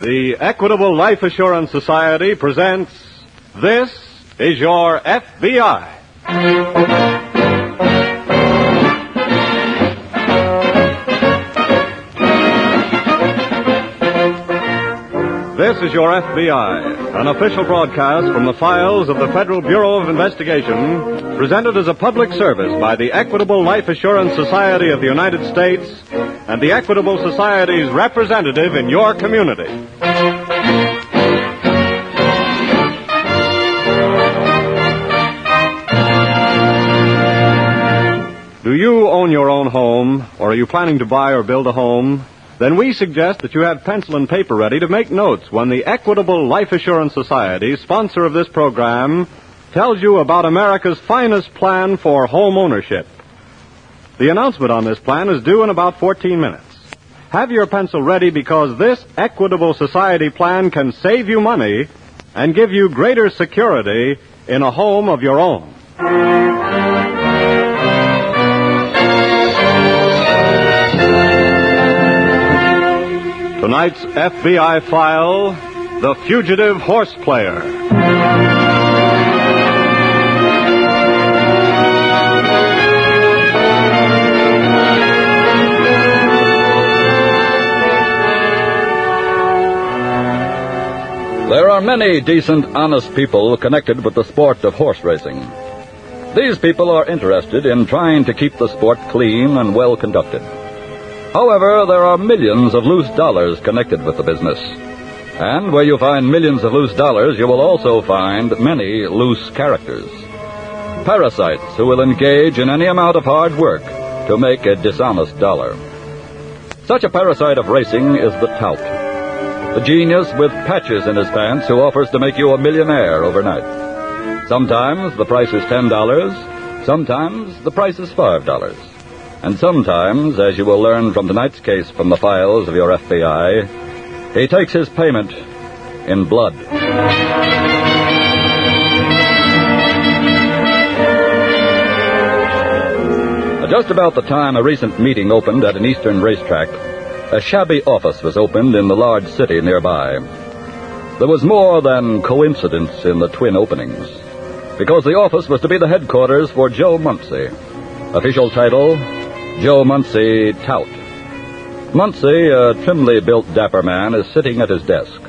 The Equitable Life Assurance Society presents This is Your F.B.I. This is Your F.B.I., an official broadcast from the files of the Federal Bureau of Investigation, presented as a public service by the Equitable Life Assurance Society of the United States and the Equitable Society's representative in your community. Do you own your own home, or are you planning to buy or build a home? Then we suggest that you have pencil and paper ready to make notes when the Equitable Life Assurance Society, sponsor of this program, tells you about America's finest plan for home ownership. The announcement on this plan is due in about 14 minutes. Have your pencil ready because this Equitable Society plan can save you money and give you greater security in a home of your own. Tonight's FBI file, The Fugitive Horse Player. There are many decent, honest people connected with the sport of horse racing. These people are interested in trying to keep the sport clean and well conducted. However, there are millions of loose dollars connected with the business. And where you find millions of loose dollars, you will also find many loose characters. Parasites who will engage in any amount of hard work to make a dishonest dollar. Such a parasite of racing is the tout. The genius with patches in his pants who offers to make you a millionaire overnight. Sometimes the price is $10, sometimes the price is $5. And sometimes, as you will learn from tonight's case from the files of your FBI, he takes his payment in blood. Just about the time a recent meeting opened at an eastern racetrack, a shabby office was opened in the large city nearby. There was more than coincidence in the twin openings, because the office was to be the headquarters for Joe Muncie. Official title, Joe Muncie, Tout. Muncie, a trimly built dapper man, is sitting at his desk.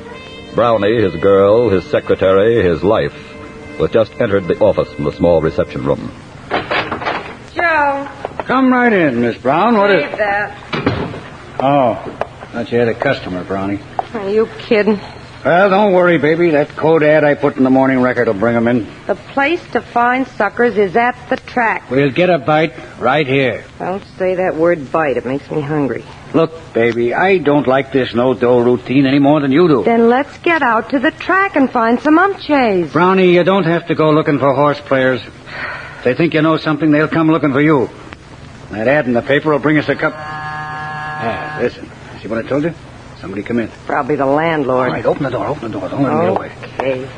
Brownie, his girl, his secretary, his life, was just entered the office from the small reception room. Joe. Come right in, Miss Brown. What is... Save that. Oh, thought you had a customer, Brownie. Are you kidding? Well, don't worry, baby. That code ad I put in the morning record will bring 'em in. The place to find suckers is at the track. We'll get a bite right here. Don't say that word bite. It makes me hungry. Look, baby, I don't like this no-dough routine any more than you do. Then let's get out to the track and find some umches. Brownie, you don't have to go looking for horse players. If they think you know something, they'll come looking for you. That ad in the paper will bring us a cup... Ah, listen. See what I told you? Somebody come in. Probably the landlord. All right, open the door. Don't let him get away. Okay.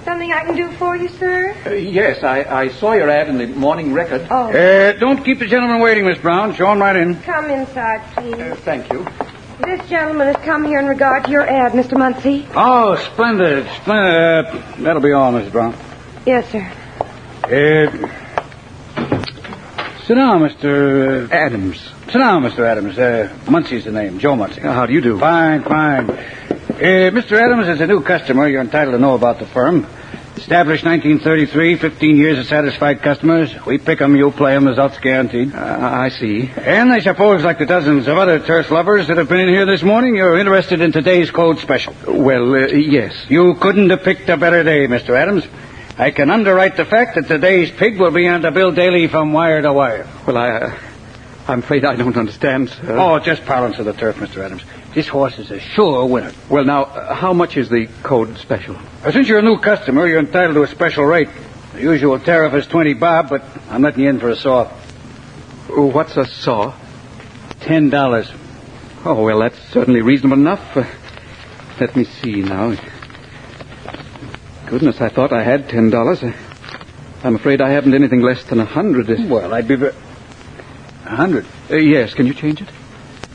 Something I can do for you, sir? Yes, I saw your ad in the morning record. Oh. Don't keep the gentleman waiting, Miss Brown. Show him right in. Come inside, please. Thank you. This gentleman has come here in regard to your ad, Mr. Muncie. Oh, splendid. That'll be all, Mrs. Brown. Yes, sir. Sit down, Mr. Adams. Sit down, Mr. Adams. Muncie's the name. Joe Muncie. How do you do? Fine. Mr. Adams is a new customer. You're entitled to know about the firm. Established 1933, 15 years of satisfied customers. We pick 'em, you play 'em, results guaranteed. I see. And I suppose, like the dozens of other turf lovers that have been in here this morning, you're interested in today's code special. Well, yes. You couldn't have picked a better day, Mr. Adams. I can underwrite the fact that today's pig will be on the bill daily from wire to wire. Well, I'm afraid I don't understand, sir. Oh, just parlance of the turf, Mr. Adams. This horse is a sure winner. Well, now, how much is the code special? Since you're a new customer, you're entitled to a special rate. The usual tariff is 20 bob, but I'm letting you in for a saw. What's a saw? $10. Oh, well, that's certainly reasonable enough. Let me see now. Goodness, I thought I had $10. I'm afraid I haven't anything less than 100. Well, I'd be... 100? Yes, can you change it?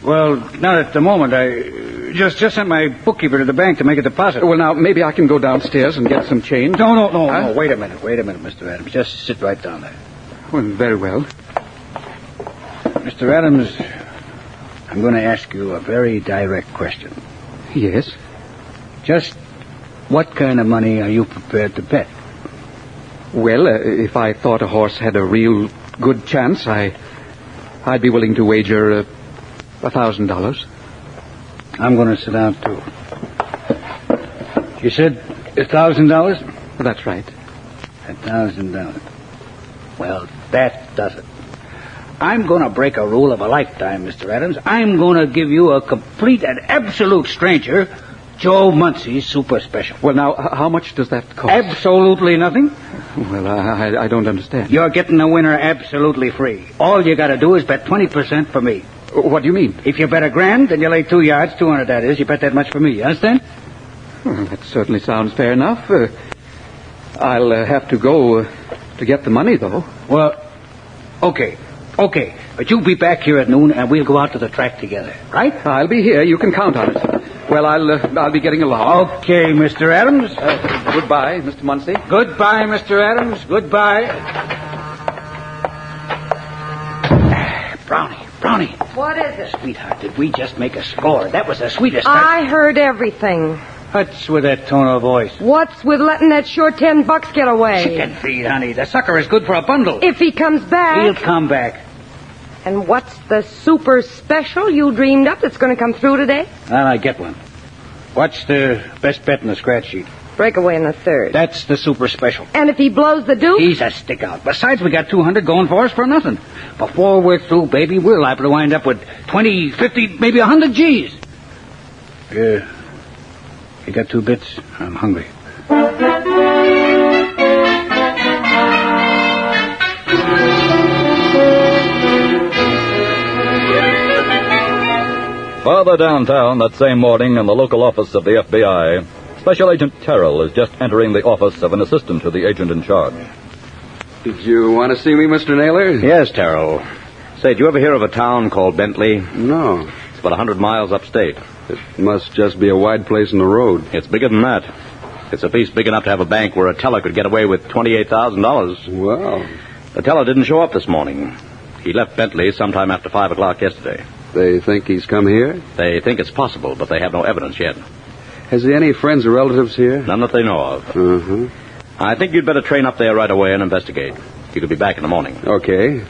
Well, not at the moment. I just sent my bookkeeper to the bank to make a deposit. Well, now, maybe I can go downstairs and get some change. No. Wait a minute, Mr. Adams. Just sit right down there. Well, very well. Mr. Adams, I'm going to ask you a very direct question. Yes? Just what kind of money are you prepared to bet? Well, if I thought a horse had a real good chance, I'd be willing to wager $1,000. I'm going to sit down, too. You said $1,000? That's right. $1,000. Well, that does it. I'm going to break a rule of a lifetime, Mr. Adams. I'm going to give you a complete and absolute stranger Joe Muncie's super special. Well, now, how much does that cost? Absolutely nothing. Well, I don't understand. You're getting the winner absolutely free. All you got to do is bet 20% for me. What do you mean? If you bet $1,000, then you lay 2 yards, 200 that is. You bet that much for me. You understand? Well, that certainly sounds fair enough. I'll have to go to get the money, though. Well, okay. But you'll be back here at noon, and we'll go out to the track together, right? I'll be here. You can count on it. Well, I'll be getting along. Okay, Mr. Adams. Goodbye, Mr. Muncie. Goodbye, Mr. Adams. Goodbye. Brownie. What is it? Sweetheart, did we just make a score? That was the sweetest. I heard everything. What's with that tone of voice? What's with letting that short $10 get away? Chicken feed, honey. The sucker is good for a bundle. If he comes back. He'll come back. And what's the super special you dreamed up that's going to come through today? Well, I get one. What's the best bet in the scratch sheet? Breakaway in the third. That's the super special. And if he blows the deuce? He's a stick out. Besides, we got 200 going for us for nothing. Before we're through, baby, we're liable to wind up with 20, 50, maybe 100 G's. Yeah. You got 2 bits? I'm hungry. Farther downtown that same morning in the local office of the F.B.I., Special Agent Terrell is just entering the office of an assistant to the agent in charge. Did you want to see me, Mr. Naylor? Yes, Terrell. Say, did you ever hear of a town called Bentley? No. It's about 100 miles upstate. It must just be a wide place in the road. It's bigger than that. It's a piece big enough to have a bank where a teller could get away with $28,000. Well, The teller didn't show up this morning. He left Bentley sometime after 5 o'clock yesterday. they think he's come here? They think it's possible, but they have no evidence yet. Has he any friends or relatives here? None that they know of. Uh-huh. I think you'd better train up there right away and investigate. You could be back in the morning. Okay.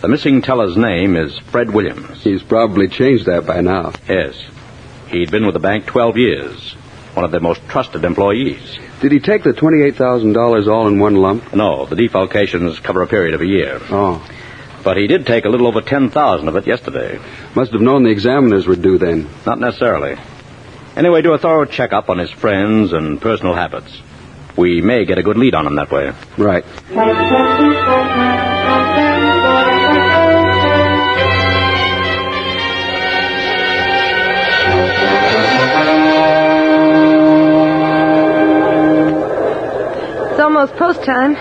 The missing teller's name is Fred Williams. He's probably changed that by now. Yes. He'd been with the bank 12 years. One of their most trusted employees. Did he take the $28,000 all in one lump? No, the defalcations cover a period of a year. Oh. But he did take a little over 10,000 of it yesterday. Must have known the examiners were due then. Not necessarily. Anyway, do a thorough checkup on his friends and personal habits. We may get a good lead on him that way. Right. It's almost post time.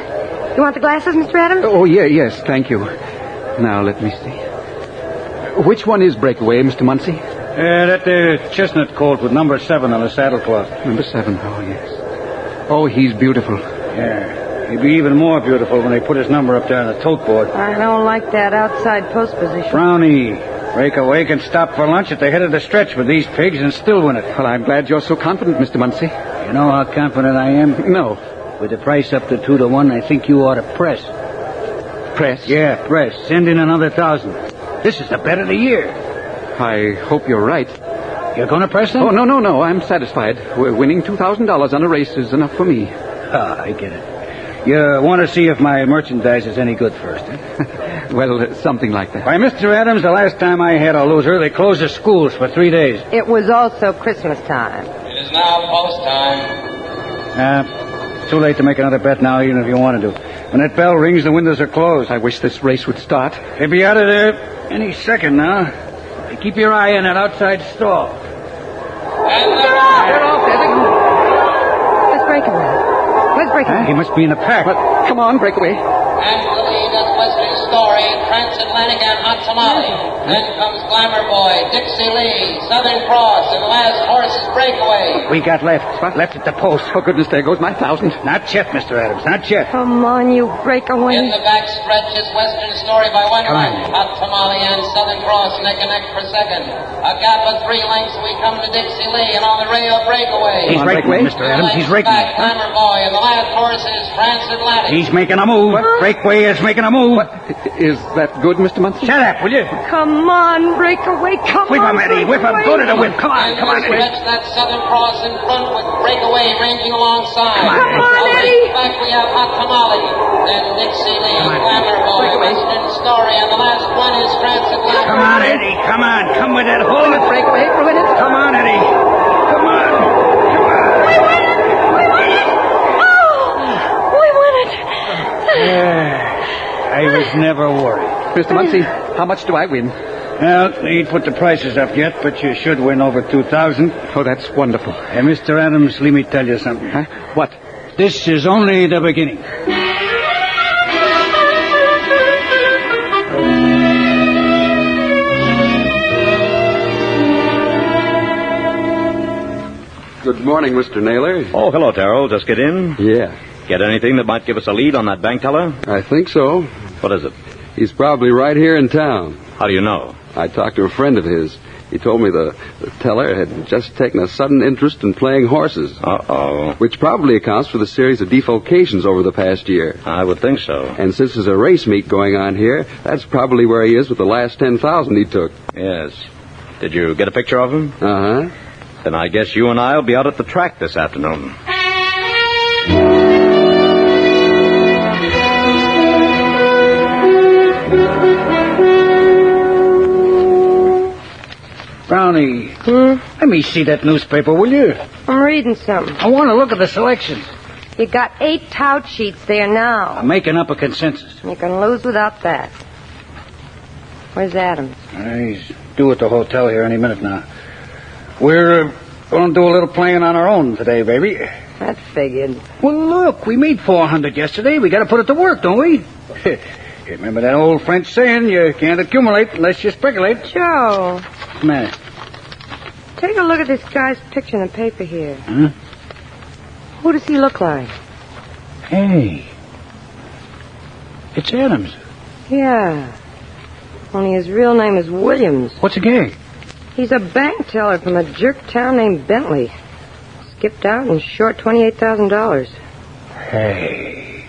You want the glasses, Mr. Adams? Oh, yes, thank you. Now, let me see. Which one is Breakaway, Mr. Muncie? That chestnut colt with number 7 on the saddlecloth. Number 7, oh, yes. Oh, he's beautiful. Yeah. He'd be even more beautiful when they put his number up there on the tote board. I don't like that outside post position. Brownie, Breakaway can stop for lunch at the head of the stretch with these pigs and still win it. Well, I'm glad you're so confident, Mr. Muncie. You know how confident I am? No. With the price up to 2 to 1, I think you ought to press. Press? Yeah, press. Send in another 1,000. This is the bet of the year. I hope you're right. You're going to press them? Oh, no. I'm satisfied. Winning $2,000 on a race is enough for me. Ah, I get it. You want to see if my merchandise is any good first, eh? Well, something like that. Why, Mr. Adams, the last time I had a loser, they closed the schools for 3 days. It was also Christmas time. It is now post time. It's too late to make another bet now, even if you wanted to. When that bell rings, the windows are closed. I wish this race would start. They'll be out of there any second now. Keep your eye on that outside stall. And the Let's break him. Let's break him. He must be in the pack. Come on, Breakaway. and the lead at Wesley Store Story, Transatlantic, and Hot Tamale. Then comes Glamour Boy, Dixie Lee, Southern Cross, and Last Horse's Breakaway. We got left. Left at the post. For goodness, there goes my 1,000. Not yet, Mr. Adams. Not yet. Come on, you breakaway. In the back stretch is Western Story by 1 Come on. length. Hot Tamale and Southern Cross neck and neck for second. A gap of 3 lengths, we come to Dixie Lee, and on the rail, Breakaway. He's raking it, Mr. Adams. He's raking back, it. Glamour Boy, and the last horse is Transatlantic. He's making a move. Breakaway is making a move. Is that good, Mr. Munson? Shut up, will you? Come on, breakaway. Come Whip on. him, Eddie. Whip him. Breakaway. Go to the whip. Come on. And Come on, we Eddie. stretch that Southern Cross in front with Breakaway ranging alongside. Come on, Eddie. Back we have Hot Tamale. Then Dixie Lee, Glamour Boy, Western Story, and the last one is Transatlantic. Come on, Eddie. Come on. Come with that hold. Breakaway for a minute. Come on, Eddie. Come on. Come on. We win it. We win it. Oh, we win it. I was never worried. Mr. Munson, how much do I win? Well, they ain't put the prices up yet, but you should win over 2,000. Oh, that's wonderful. And Mr. Adams, let me tell you something. Huh? What? This is only the beginning. Good morning, Mr. Naylor. Oh, hello, Terrell. Just get in. Yeah, Get anything that might give us a lead on that bank teller? I think so. What is it? He's probably right here in town. How do you know? I talked to a friend of his. He told me the teller had just taken a sudden interest in playing horses, Uh-oh. which probably accounts for the series of defalcations over the past year. I would think so. And since there's a race meet going on here, that's probably where he is with the last 10,000 he took. Yes. Did you get a picture of him? Uh-huh. Then I guess you and I will be out at the track this afternoon. Brownie, let me see that newspaper, will you? I'm reading something. I want to look at the selections. You got 8 tout sheets there now. I'm making up a consensus. You can lose without that. Where's Adams? He's due at the hotel here any minute now. We're going to do a little playing on our own today, baby. That figured. Well, look, we made 400 yesterday. We got to put it to work, don't we? Remember that old French saying, you can't accumulate unless you speculate. Joe, What's the matter? take a look at this guy's picture in the paper here. Huh? Who does he look like? Hey, it's Adams. Yeah. Only his real name is Williams. What's the gag? He's a bank teller from a jerk town named Bentley. Skipped out and short $28,000. Hey,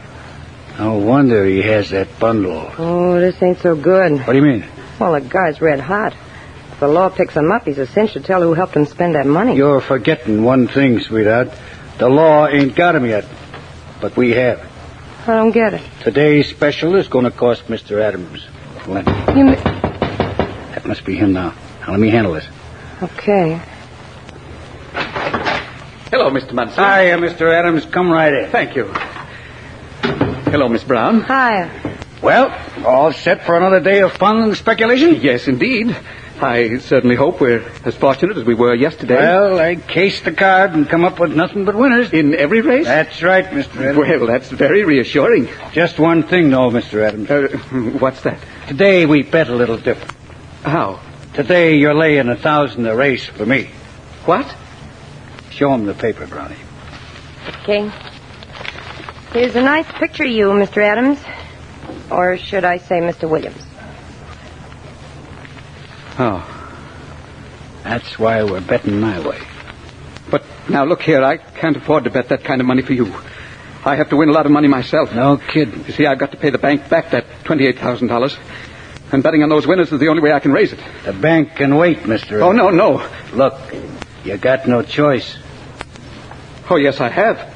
no wonder he has that bundle. Oh, this ain't so good. What do you mean? Well, the guy's red hot. If the law picks him up, he's a cinch to tell who helped him spend that money. You're forgetting one thing, sweetheart. The law ain't got him yet, but we have. I don't get it. Today's special is going to cost Mr. Adams plenty. That must be him now. Now, let me handle this. Okay. Hello, Mr. Munson. Hiya, Mr. Adams. Come right in. Thank you. Hello, Miss Brown. Hiya. Well, all set for another day of fun and speculation? Yes, indeed. I certainly hope we're as fortunate as we were yesterday. Well, I cased the card and come up with nothing but winners. In every race? That's right, Mr. Adams. Well, that's very reassuring. Just one thing, though, Mr. Adams. What's that? Today we bet a little different. How? Today you're laying 1,000 a race for me. What? Show him the paper, Brownie. Okay. Here's a nice picture of you, Mr. Adams. Or should I say Mr. Williams? Oh. That's why we're betting my way. But now, look here, I can't afford to bet that kind of money for you. I have to win a lot of money myself. No kidding. You see, I've got to pay the bank back that $28,000. And betting on those winners is the only way I can raise it. The bank can wait, Mr. Oh, no. Look, you got no choice. Oh, yes, I have.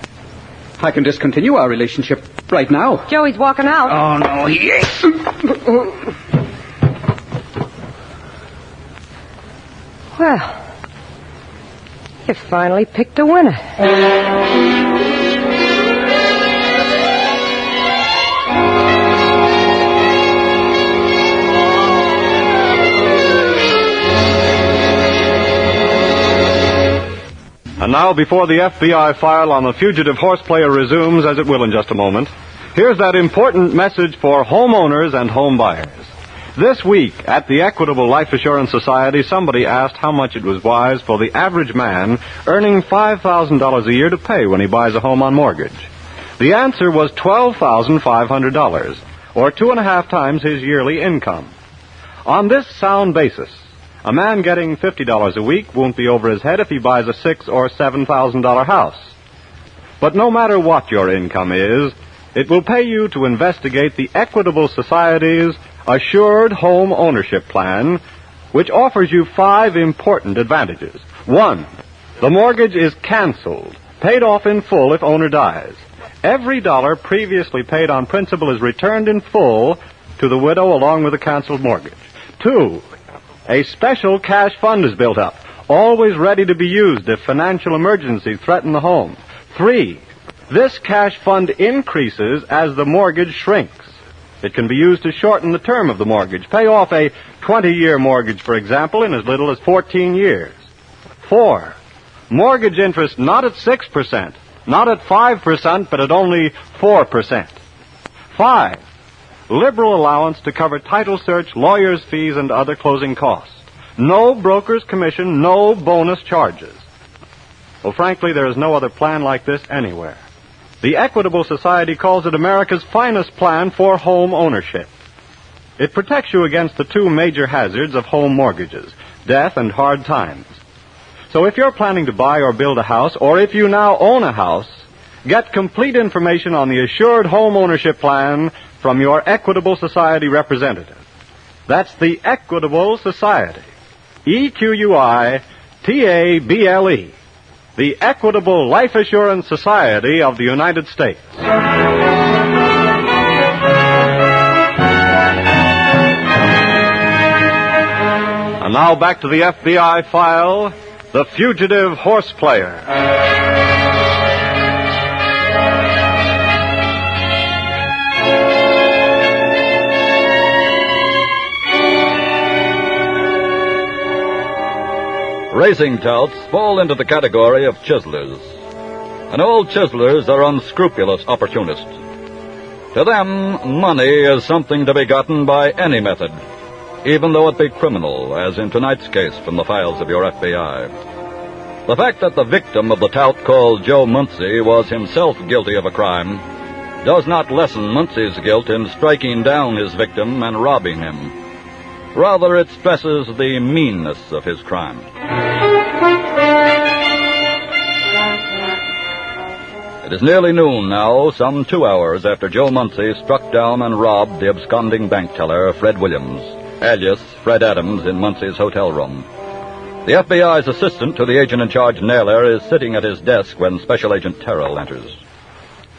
I can discontinue our relationship right now. Joey's walking out. Oh, no, he ain't. Well, you finally picked a winner. And now, before the F.B.I. file on the fugitive horse player resumes, as it will in just a moment, Here's that important message for homeowners and home buyers. This week at the Equitable Life Assurance Society, somebody asked how much it was wise for the average man earning $5,000 a year to pay when he buys a home on mortgage. The answer was $12,500, or 2.5 times his yearly income. On this sound basis, a man getting $50 a week won't be over his head if he buys a $6,000 or $7,000 house. But no matter what your income is, it will pay you to investigate the Equitable Society's Assured Home Ownership Plan, which offers you 5 important advantages. 1, the mortgage is canceled, paid off in full if owner dies. Every dollar previously paid on principal is returned in full to the widow along with the canceled mortgage. 2, a special cash fund is built up, always ready to be used if financial emergencies threaten the home. 3, this cash fund increases as the mortgage shrinks. It can be used to shorten the term of the mortgage. Pay off a 20-year mortgage, for example, in as little as 14 years. 4, mortgage interest not at 6%, not at 5%, but at only 4%. 5, liberal allowance to cover title search, lawyer's fees, and other closing costs. No broker's commission, no bonus charges. Well, frankly, there is no other plan like this anywhere. The Equitable Society calls it America's finest plan for home ownership. It protects you against the 2 major hazards of home mortgages, death and hard times. So if you're planning to buy or build a house, or if you now own a house, get complete information on the Assured Home Ownership Plan from your Equitable Society representative. That's the Equitable Society. EQUITABLE. The Equitable Life Assurance Society of the United States. And now back to the FBI file, The Fugitive Horse Player. Racing touts fall into the category of chiselers. And all chiselers are unscrupulous opportunists. To them, money is something to be gotten by any method, even though it be criminal, as in tonight's case from the files of your F.B.I. The fact that the victim of the tout called Joe Muncie was himself guilty of a crime does not lessen Muncie's guilt in striking down his victim and robbing him. Rather, it stresses the meanness of his crime. It is nearly noon now, some 2 hours after Joe Muncie struck down and robbed the absconding bank teller, Fred Williams, alias Fred Adams, in Muncie's hotel room. The FBI's assistant to the agent in charge, Naylor, is sitting at his desk when Special Agent Terrell enters.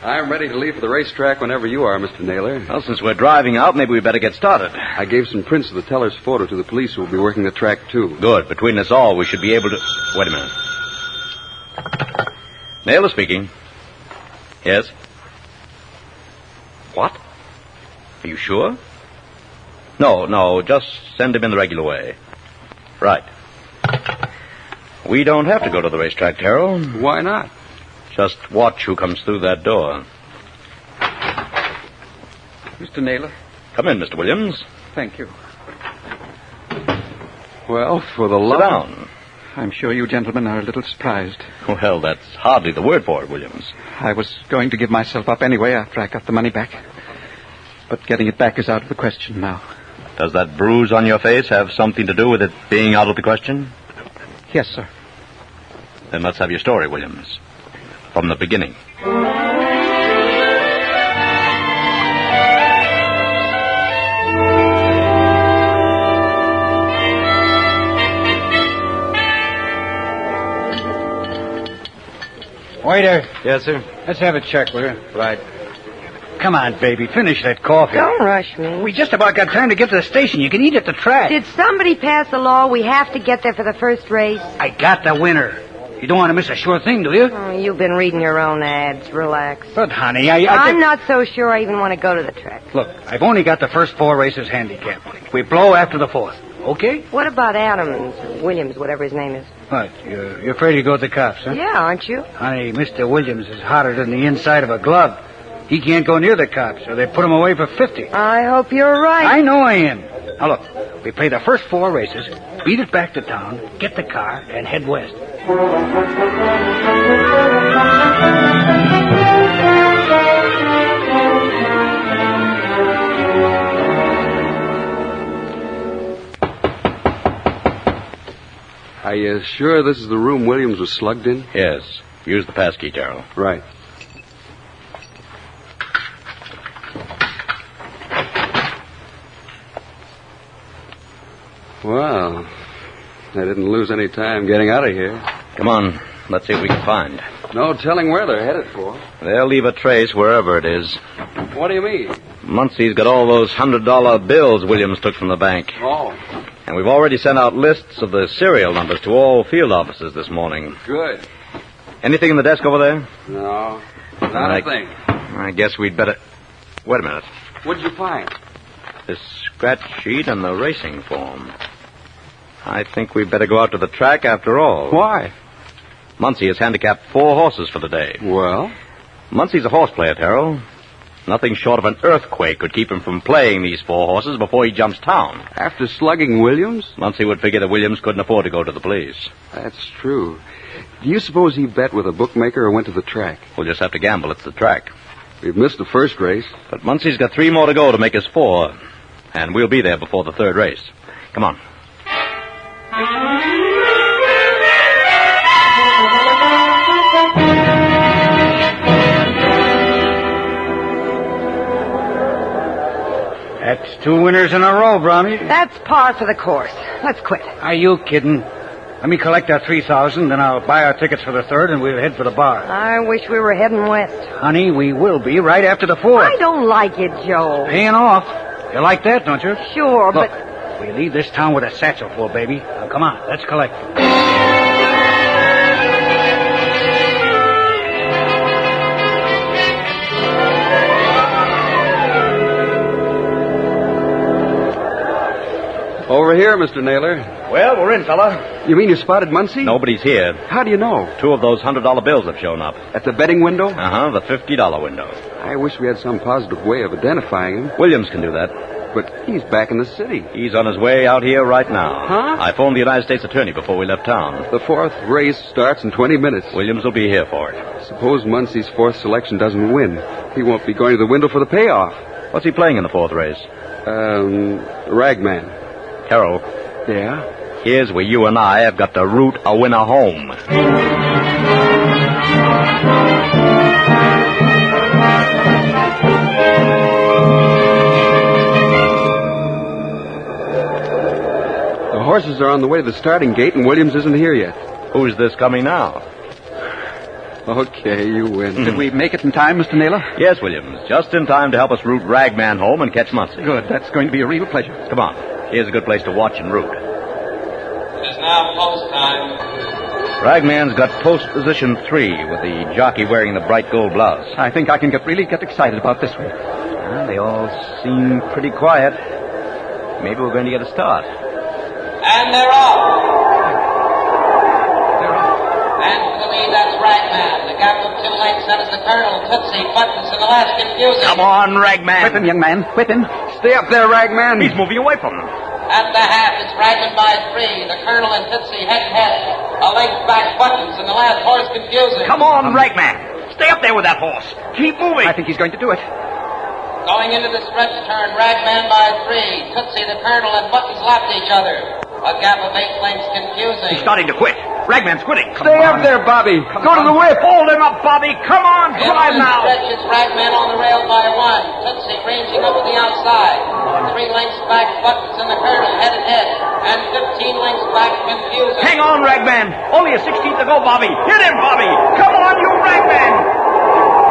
I'm ready to leave for the racetrack whenever you are, Mr. Naylor. Well, since we're driving out, maybe we better get started. I gave some prints of the teller's photo to the police who will be working the track, too. Good. Between us all, we should be able to... Wait a minute. Naylor speaking. Yes? What? Are you sure? No, just send him in the regular way. Right. We don't have to go to the racetrack, Terrell. Why not? Just watch who comes through that door. Mr. Naylor? Come in, Mr. Williams. Thank you. Well, for the Sit love... down. I'm sure you gentlemen are a little surprised. Well, that's hardly the word for it, Williams. I was going to give myself up anyway after I got the money back. But getting it back is out of the question now. Does that bruise on your face have something to do with it being out of the question? Yes, sir. Then let's have your story, Williams. From the beginning. Waiter, Yes, sir. let's have a check, will you? Right. Come on, baby, finish that coffee. Don't rush me. We just about got time to get to the station. You can eat at the track. Did somebody pass a law we have to get there for the first race? I got the winner. You don't want to miss a sure thing, do you? Oh, you've been reading your own ads. Relax. But, honey, I I'm not so sure I even want to go to the track. Look, I've only got the first 4 races handicapped. We blow after the 4th, okay? What about Adams, Williams, whatever his name is? What, you're afraid to go with the cops, huh? Yeah, aren't you? Honey, Mr. Williams is hotter than the inside of a glove. He can't go near the cops, or they put him away for 50. I hope you're right. I know I am. Now, look, we play the first 4 races, beat it back to town, get the car, and head west. Are you sure this is the room Williams was slugged in? Yes. Use the passkey, Terrell. Right. Well, I didn't lose any time getting out of here. Come on. Let's see what we can find. No telling where they're headed for. They'll leave a trace wherever it is. What do you mean? Muncie's got all those $100 bills Williams took from the bank. Oh, And we've already sent out lists of the serial numbers to all field offices this morning. good. Anything in the desk over there? No, not a thing. I guess we'd better... Wait a minute. What'd you find? This scratch sheet and the racing form. I think we'd better go out to the track after all. Why? Muncie has handicapped 4 horses for the day. Well? Muncie's a horse player, Terrell. Nothing short of an earthquake could keep him from playing these 4 horses before he jumps town. After slugging Williams? Muncie would figure that Williams couldn't afford to go to the police. That's true. Do you suppose he bet with a bookmaker or went to the track? We'll just have to gamble. It's the track. We've missed the first race. But Muncie's got 3 more to go to make his 4. And we'll be there before the 3rd race. Come on. That's 2 winners in a row, Brownie. That's par for the course. Let's quit. Are you kidding? Let me collect our $3,000, then I'll buy our tickets for the 3rd, and we'll head for the bar. I wish we were heading west. Honey, we will be right after the 4th. I don't like it, Joe. Paying off. You like that, don't you? Sure, Look, but... we leave this town with a satchel full, baby. Now, come on, let's collect. Over here, Mr. Naylor. Well, we're in, fella. You mean you spotted Muncie? Nobody's here. How do you know? 2 of those $100 bills have shown up. At the betting window? Uh-huh, the $50 window. I wish we had some positive way of identifying him. Williams can do that. But he's back in the city. He's on his way out here right now. Huh? I phoned the United States Attorney before we left town. The 4th race starts in 20 minutes. Williams will be here for it. Suppose Muncie's 4th selection doesn't win. He won't be going to the window for the payoff. What's he playing in the 4th race? Ragman. Carol, Yeah? here's where you and I have got to root a winner home. The horses are on the way to the starting gate, and Williams isn't here yet. Who's this coming now? Okay, you win. Did we make it in time, Mr. Naylor? Yes, Williams. Just in time to help us root Ragman home and catch Muncie. Good. That's going to be a real pleasure. Come on. Here's a good place to watch and root. It is now post time. Ragman's got post position 3 with the jockey wearing the bright gold blouse. I think I can really get excited about this one. Well, they all seem pretty quiet. Maybe we're going to get a start. And they're off. And to the lead, that's Ragman. The gap of 2 lengths, that is the Colonel, Tootsie, Buttons, and the last confusing. Come on, Ragman. Whip him, young man. Whip him. Stay up there, Ragman. He's moving away from them. At the half, it's Ragman by 3. The Colonel and Tootsie head. A length back, Buttons, and the last horse confusing. Come on, Ragman. Stay up there with that horse. Keep moving. I think he's going to do it. Going into the stretch turn, Ragman by 3. Tootsie, the Colonel, and Buttons lapped each other. A gap of 8 lengths confusing. He's starting to quit. Ragman's quitting. Stay up there, Bobby. Go to the whip. Hold him up, Bobby. Come on, drive In the now. stretch, it's Ragman on the rail by 1. Tootsie ranging up to the outside. 3 lengths back, Buttons and the Colonel head. And 15 lengths back, confusing. Hang on, Ragman. Only a 16th to go, Bobby. Hit him, Bobby. Come on, you Ragman.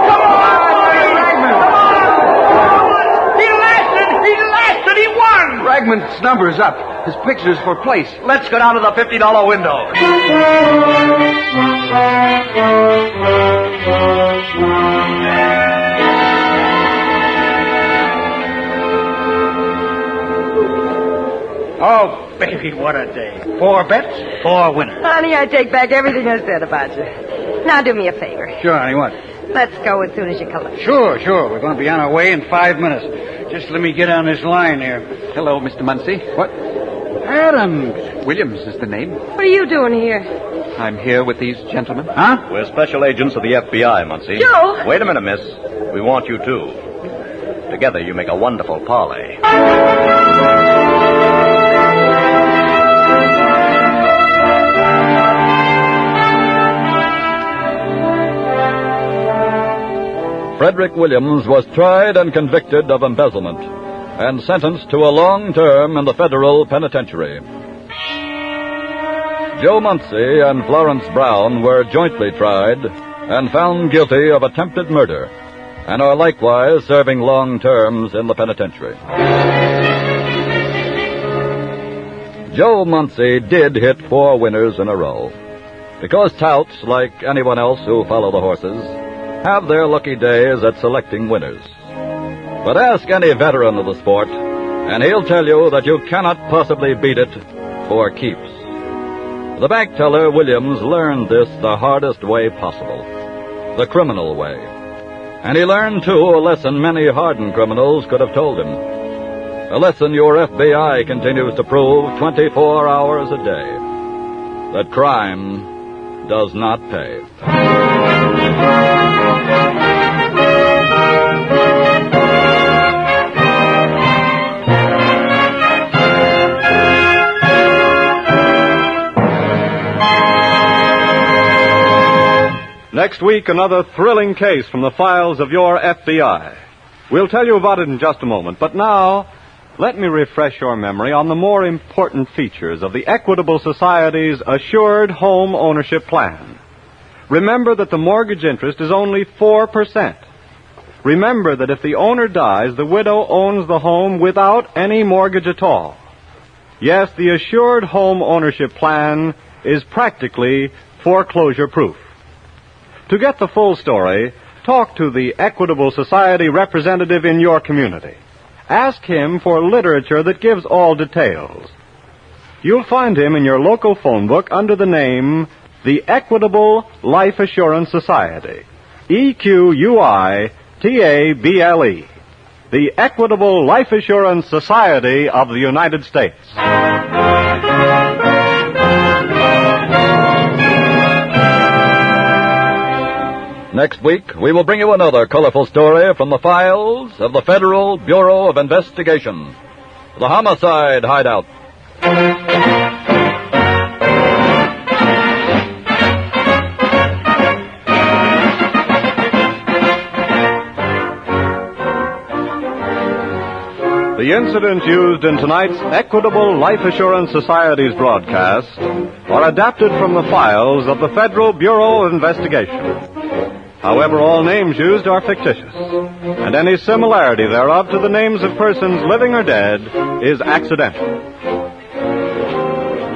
Come on, Bobby. Come on. He lasted. He won. Ragman's number is up. His picture's for place. Let's go down to the $50 window. Oh, baby, what a day. 4 bets, 4 winners. Honey, I take back everything I said about you. Now do me a favor. Sure, honey, what? Let's go as soon as you collect. Sure. We're going to be on our way in 5 minutes. Just let me get on this line here. Hello, Mr. Muncie. What? Adams. Williams is the name. What are you doing here? I'm here with these gentlemen. Huh? We're special agents of the F.B.I, Muncie. Joe! Wait a minute, miss. We want you, too. Together, you make a wonderful parley. Frederick Williams was tried and convicted of embezzlement and sentenced to a long term in the federal penitentiary. Joe Muncie and Florence Brown were jointly tried and found guilty of attempted murder and are likewise serving long terms in the penitentiary. Joe Muncie did hit 4 winners in a row, because touts, like anyone else who follow the horses, have their lucky days at selecting winners. But ask any veteran of the sport, and he'll tell you that you cannot possibly beat it for keeps. The bank teller Williams learned this the hardest way possible, the criminal way. And he learned, too, a lesson many hardened criminals could have told him. A lesson your F.B.I. continues to prove 24 hours a day. That crime does not pay. Next week, another thrilling case from the files of your F.B.I. We'll tell you about it in just a moment, but now, let me refresh your memory on the more important features of the Equitable Society's Assured Home Ownership Plan. Remember that the mortgage interest is only 4%. Remember that if the owner dies, the widow owns the home without any mortgage at all. Yes, the Assured Home Ownership Plan is practically foreclosure-proof. To get the full story, talk to the Equitable Society representative in your community. Ask him for literature that gives all details. You'll find him in your local phone book under the name the Equitable Life Assurance Society. EQUITABLE. The Equitable Life Assurance Society of the United States. Next week, we will bring you another colorful story from the files of the Federal Bureau of Investigation, the Homicide Hideout. The incidents used in tonight's Equitable Life Assurance Society's broadcast are adapted from the files of the Federal Bureau of Investigation. However, all names used are fictitious, and any similarity thereof to the names of persons living or dead is accidental.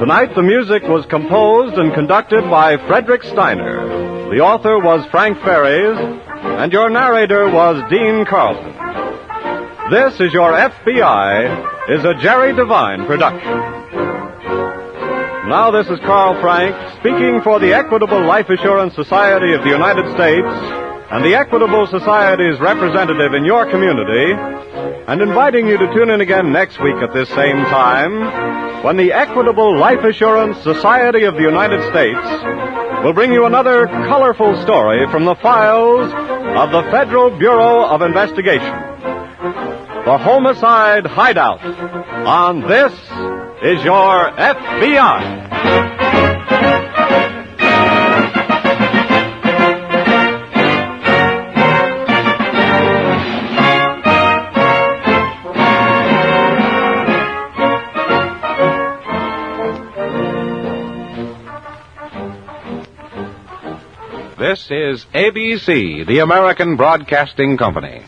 Tonight, the music was composed and conducted by Frederick Steiner. The author was Frank Ferries, and your narrator was Dean Carlton. This is Your F.B.I. is a Jerry Devine production. Now this is Carl Frank speaking for the Equitable Life Assurance Society of the United States and the Equitable Society's representative in your community, and inviting you to tune in again next week at this same time when the Equitable Life Assurance Society of the United States will bring you another colorful story from the files of the Federal Bureau of Investigation. The Homicide Hideout on This is Your F.B.I. This is ABC, the American Broadcasting Company.